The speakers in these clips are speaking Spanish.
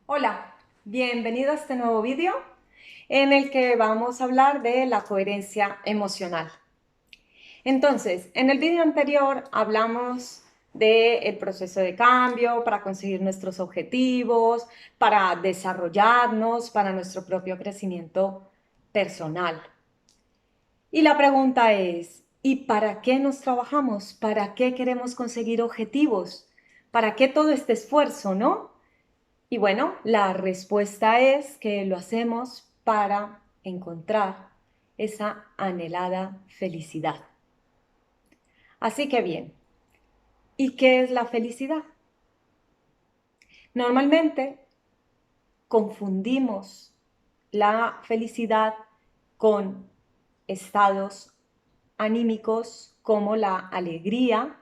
Hola, bienvenido a este nuevo vídeo en el que vamos a hablar de la coherencia emocional. Entonces, en el vídeo anterior hablamos del proceso de cambio para conseguir nuestros objetivos, para desarrollarnos, para nuestro propio crecimiento personal. Y la pregunta es, ¿y para qué nos trabajamos? ¿Para qué queremos conseguir objetivos? ¿Para qué todo este esfuerzo, no? Y bueno, la respuesta es que lo hacemos para encontrar esa anhelada felicidad. Así que bien, ¿y qué es la felicidad? Normalmente confundimos la felicidad con estados anímicos como la alegría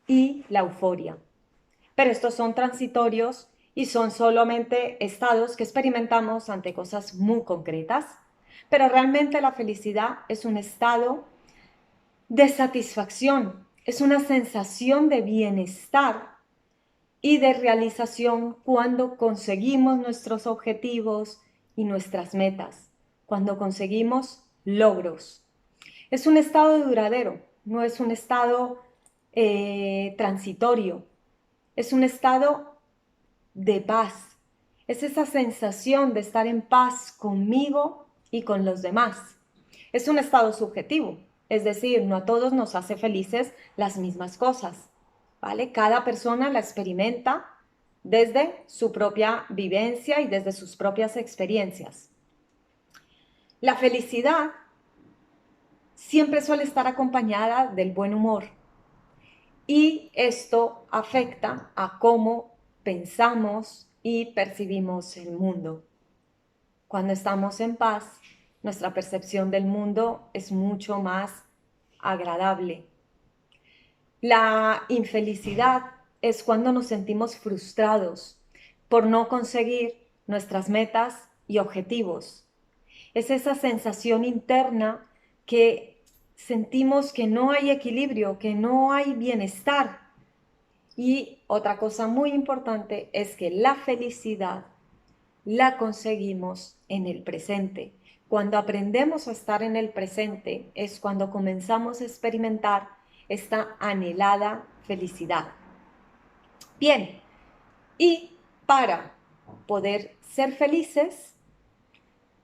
y la euforia. Pero estos son transitorios y son solamente estados que experimentamos ante cosas muy concretas. Pero realmente la felicidad es un estado de satisfacción, es una sensación de bienestar y de realización cuando conseguimos nuestros objetivos y nuestras metas, cuando conseguimos logros. Es un estado duradero, no es un estado transitorio, es un estado de paz. Es esa sensación de estar en paz conmigo y con los demás. Es un estado subjetivo, es decir, no a todos nos hace felices las mismas cosas, ¿vale? Cada persona la experimenta desde su propia vivencia y desde sus propias experiencias. La felicidad siempre suele estar acompañada del buen humor y esto afecta a cómo pensamos y percibimos el mundo. Cuando estamos en paz, nuestra percepción del mundo es mucho más agradable. La infelicidad es cuando nos sentimos frustrados por no conseguir nuestras metas y objetivos. Es esa sensación interna que sentimos que no hay equilibrio, que no hay bienestar. Y otra cosa muy importante es que la felicidad la conseguimos en el presente. Cuando aprendemos a estar en el presente es cuando comenzamos a experimentar esta anhelada felicidad. Bien, y para poder ser felices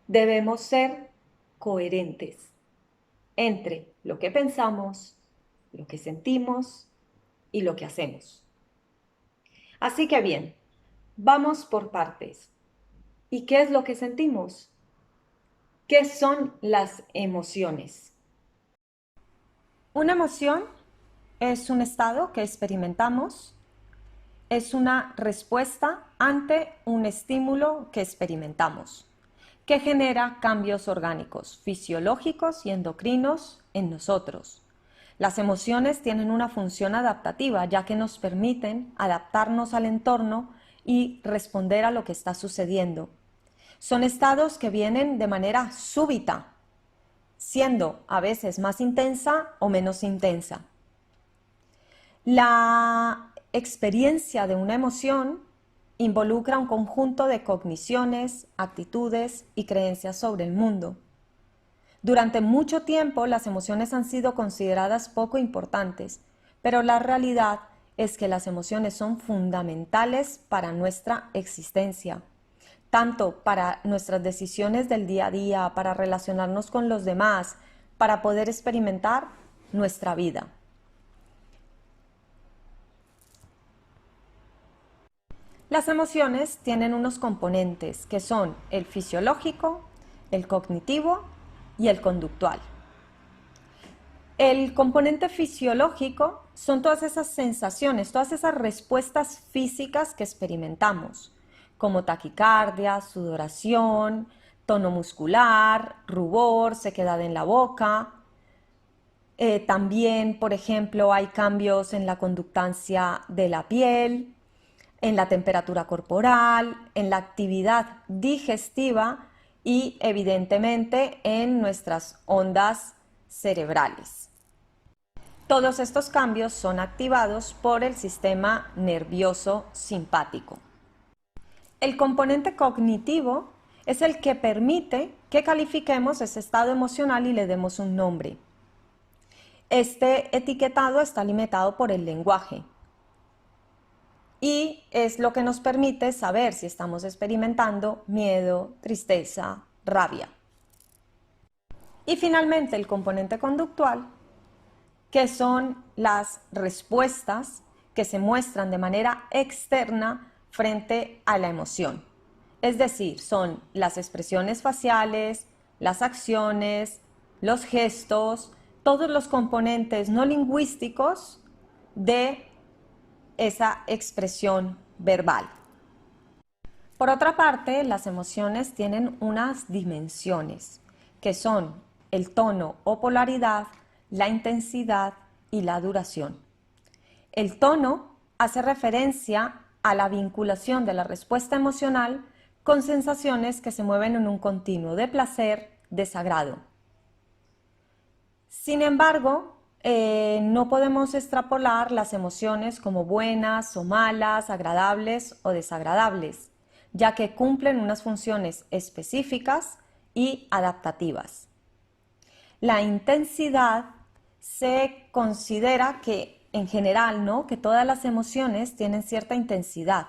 debemos ser coherentes entre lo que pensamos, lo que sentimos y lo que hacemos. Así que bien, vamos por partes. ¿Y qué es lo que sentimos? ¿Qué son las emociones? Una emoción es un estado que experimentamos, es una respuesta ante un estímulo que experimentamos, que genera cambios orgánicos, fisiológicos y endocrinos en nosotros. Las emociones tienen una función adaptativa, ya que nos permiten adaptarnos al entorno y responder a lo que está sucediendo. Son estados que vienen de manera súbita, siendo a veces más intensa o menos intensa. La experiencia de una emoción involucra un conjunto de cogniciones, actitudes y creencias sobre el mundo. Durante mucho tiempo las emociones han sido consideradas poco importantes, pero la realidad es que las emociones son fundamentales para nuestra existencia, tanto para nuestras decisiones del día a día, para relacionarnos con los demás, para poder experimentar nuestra vida. Las emociones tienen unos componentes que son el fisiológico, el cognitivo y el conductual. El componente fisiológico son todas esas sensaciones, todas esas respuestas físicas que experimentamos, como taquicardia, sudoración, tono muscular, rubor, sequedad en la boca. También, por ejemplo, hay cambios en la conductancia de la piel, en la temperatura corporal, en la actividad digestiva y evidentemente en nuestras ondas cerebrales. Todos estos cambios son activados por el sistema nervioso simpático. El componente cognitivo es el que permite que califiquemos ese estado emocional y le demos un nombre. Este etiquetado está limitado por el lenguaje y es lo que nos permite saber si estamos experimentando miedo, tristeza, rabia. Y finalmente el componente conductual, que son las respuestas que se muestran de manera externa frente a la emoción. Es decir, son las expresiones faciales, las acciones, los gestos, todos los componentes no lingüísticos de esa expresión verbal. Por otra parte, las emociones tienen unas dimensiones, que son el tono o polaridad, la intensidad y la duración. El tono hace referencia a la vinculación de la respuesta emocional con sensaciones que se mueven en un continuo de placer, desagrado. Sin embargo, no podemos extrapolar las emociones como buenas o malas, agradables o desagradables, ya que cumplen unas funciones específicas y adaptativas. La intensidad se considera que en general, ¿no?, que todas las emociones tienen cierta intensidad,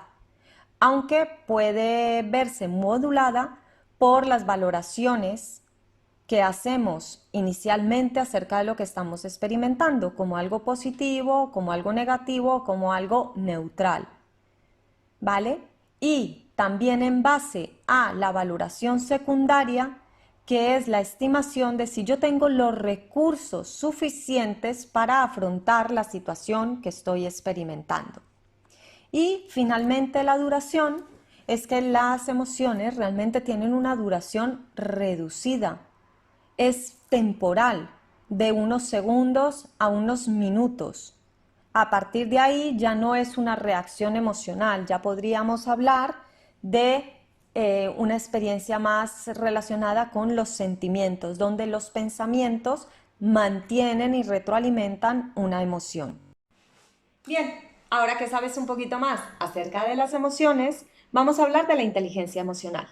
aunque puede verse modulada por las valoraciones que hacemos inicialmente acerca de lo que estamos experimentando, como algo positivo, como algo negativo, como algo neutral, ¿vale? Y también en base a la valoración secundaria, que es la estimación de si yo tengo los recursos suficientes para afrontar la situación que estoy experimentando. Y finalmente la duración es que las emociones realmente tienen una duración reducida. Es temporal, de unos segundos a unos minutos. A partir de ahí ya no es una reacción emocional, ya podríamos hablar de una experiencia más relacionada con los sentimientos, donde los pensamientos mantienen y retroalimentan una emoción. Bien, ahora que sabes un poquito más acerca de las emociones, vamos a hablar de la inteligencia emocional.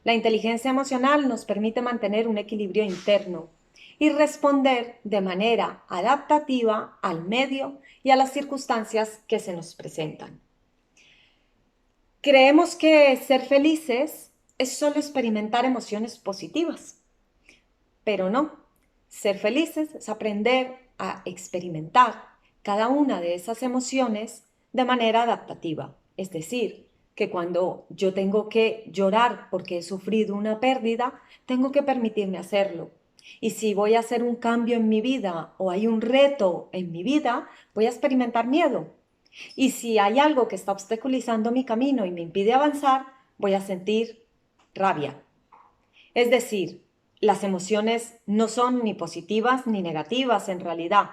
La inteligencia emocional nos permite mantener un equilibrio interno y responder de manera adaptativa al medio y a las circunstancias que se nos presentan. Creemos que ser felices es solo experimentar emociones positivas, pero no. Ser felices es aprender a experimentar cada una de esas emociones de manera adaptativa. Es decir, que cuando yo tengo que llorar porque he sufrido una pérdida, tengo que permitirme hacerlo. Y si voy a hacer un cambio en mi vida o hay un reto en mi vida, voy a experimentar miedo. Y si hay algo que está obstaculizando mi camino y me impide avanzar, voy a sentir rabia. Es decir, las emociones no son ni positivas ni negativas en realidad.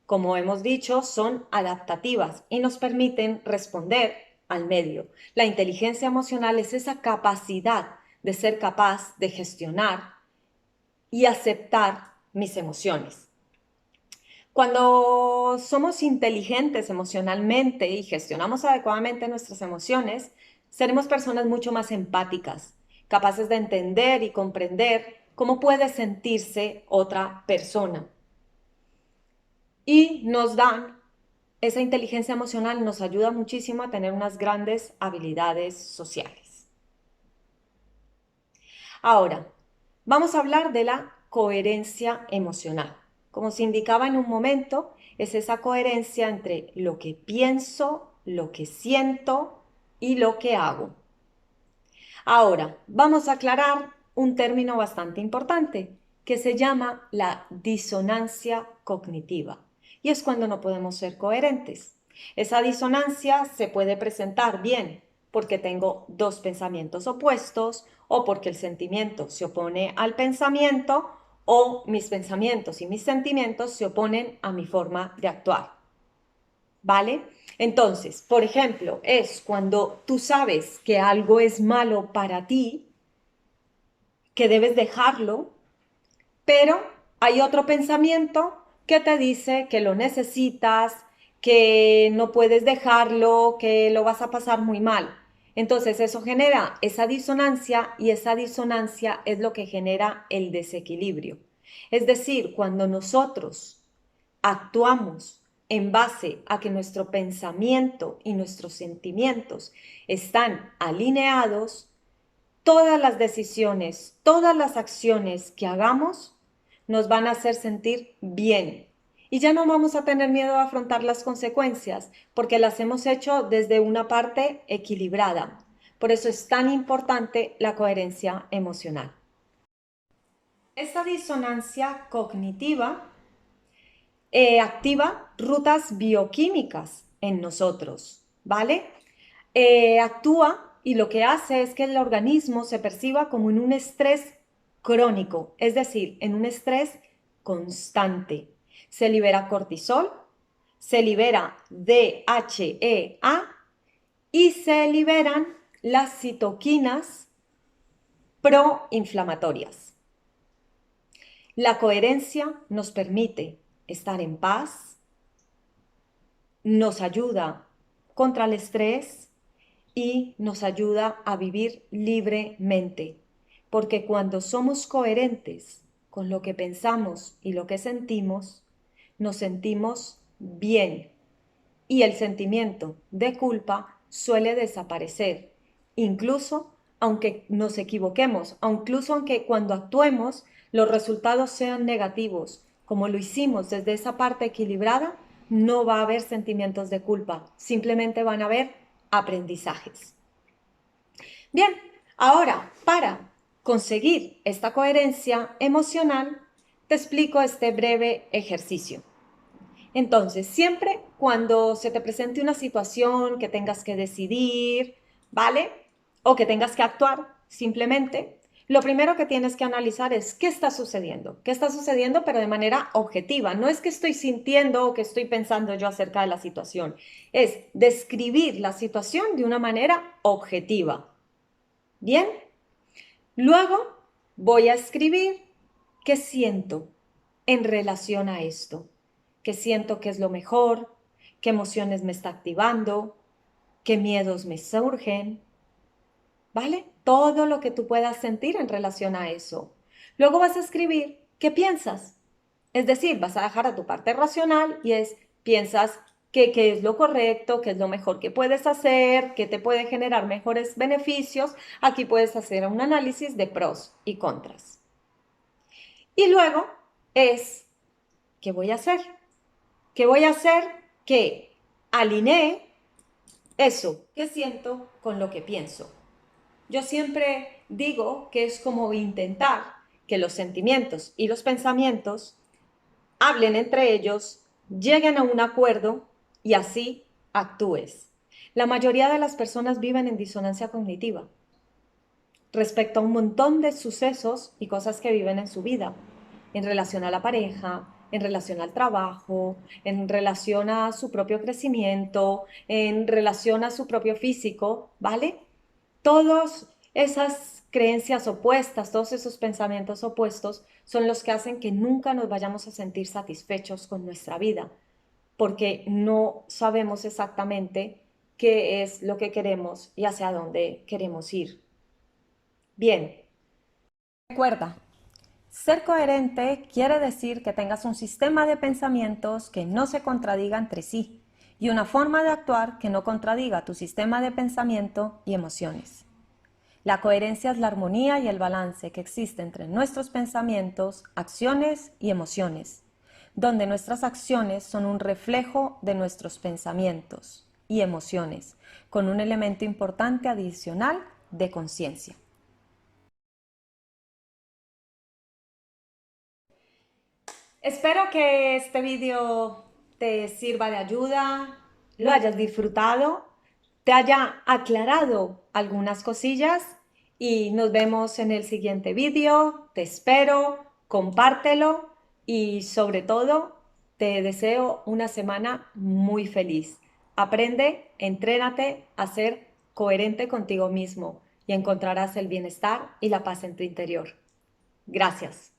Como hemos dicho, son adaptativas y nos permiten responder al medio. La inteligencia emocional es esa capacidad de ser capaz de gestionar y aceptar mis emociones. Cuando somos inteligentes emocionalmente y gestionamos adecuadamente nuestras emociones, seremos personas mucho más empáticas, capaces de entender y comprender cómo puede sentirse otra persona. Y esa inteligencia emocional nos ayuda muchísimo a tener unas grandes habilidades sociales. Ahora, vamos a hablar de la coherencia emocional. Como se indicaba en un momento, es esa coherencia entre lo que pienso, lo que siento y lo que hago. Ahora, vamos a aclarar un término bastante importante que se llama la disonancia cognitiva. Y es cuando no podemos ser coherentes. Esa disonancia se puede presentar bien porque tengo dos pensamientos opuestos o porque el sentimiento se opone al pensamiento o mis pensamientos y mis sentimientos se oponen a mi forma de actuar. ¿Vale? Entonces, por ejemplo, es cuando tú sabes que algo es malo para ti, que debes dejarlo, pero hay otro pensamiento que te dice que lo necesitas, que no puedes dejarlo, que lo vas a pasar muy mal. Entonces eso genera esa disonancia y esa disonancia es lo que genera el desequilibrio. Es decir, cuando nosotros actuamos en base a que nuestro pensamiento y nuestros sentimientos están alineados, todas las decisiones, todas las acciones que hagamos nos van a hacer sentir bien. Y ya no vamos a tener miedo a afrontar las consecuencias porque las hemos hecho desde una parte equilibrada. Por eso es tan importante la coherencia emocional. Esta disonancia cognitiva activa rutas bioquímicas en nosotros, ¿vale? Actúa y lo que hace es que el organismo se perciba como en un estrés crónico, es decir, en un estrés constante. Se libera cortisol, se libera DHEA y se liberan las citoquinas proinflamatorias. La coherencia nos permite estar en paz, nos ayuda contra el estrés y nos ayuda a vivir libremente. Porque cuando somos coherentes con lo que pensamos y lo que sentimos, nos sentimos bien. Y el sentimiento de culpa suele desaparecer, incluso aunque nos equivoquemos, incluso aunque cuando actuemos los resultados sean negativos, como lo hicimos desde esa parte equilibrada, no va a haber sentimientos de culpa, simplemente van a haber aprendizajes. Bien, ahora para conseguir esta coherencia emocional, te explico este breve ejercicio. Entonces, siempre cuando se te presente una situación que tengas que decidir, ¿vale? O que tengas que actuar, simplemente, lo primero que tienes que analizar es qué está sucediendo. ¿Qué está sucediendo? Pero de manera objetiva. No es que estoy sintiendo o que estoy pensando yo acerca de la situación. Es describir la situación de una manera objetiva. ¿Bien? Luego voy a escribir qué siento en relación a esto. ¿Qué siento que es lo mejor? ¿Qué emociones me está activando? ¿Qué miedos me surgen? ¿Vale? Todo lo que tú puedas sentir en relación a eso. Luego vas a escribir qué piensas. Es decir, vas a dejar a tu parte racional y piensas qué es lo correcto, qué es lo mejor que puedes hacer, qué te puede generar mejores beneficios. Aquí puedes hacer un análisis de pros y contras. Y luego es, ¿qué voy a hacer? ¿Qué voy a hacer? Que alinee eso que siento con lo que pienso. Yo siempre digo que es como intentar que los sentimientos y los pensamientos hablen entre ellos, lleguen a un acuerdo y así actúes. La mayoría de las personas viven en disonancia cognitiva respecto a un montón de sucesos y cosas que viven en su vida, en relación a la pareja, en relación al trabajo, en relación a su propio crecimiento, en relación a su propio físico, ¿vale? Todas esas creencias opuestas, todos esos pensamientos opuestos son los que hacen que nunca nos vayamos a sentir satisfechos con nuestra vida, porque no sabemos exactamente qué es lo que queremos y hacia dónde queremos ir. Bien, recuerda, ser coherente quiere decir que tengas un sistema de pensamientos que no se contradiga entre sí y una forma de actuar que no contradiga tu sistema de pensamiento y emociones. La coherencia es la armonía y el balance que existe entre nuestros pensamientos, acciones y emociones, donde nuestras acciones son un reflejo de nuestros pensamientos y emociones, con un elemento importante adicional de conciencia. Espero que este vídeo te sirva de ayuda, lo hayas disfrutado, te haya aclarado algunas cosillas y nos vemos en el siguiente vídeo. Te espero, compártelo y sobre todo te deseo una semana muy feliz. Aprende, entrénate a ser coherente contigo mismo y encontrarás el bienestar y la paz en tu interior. Gracias.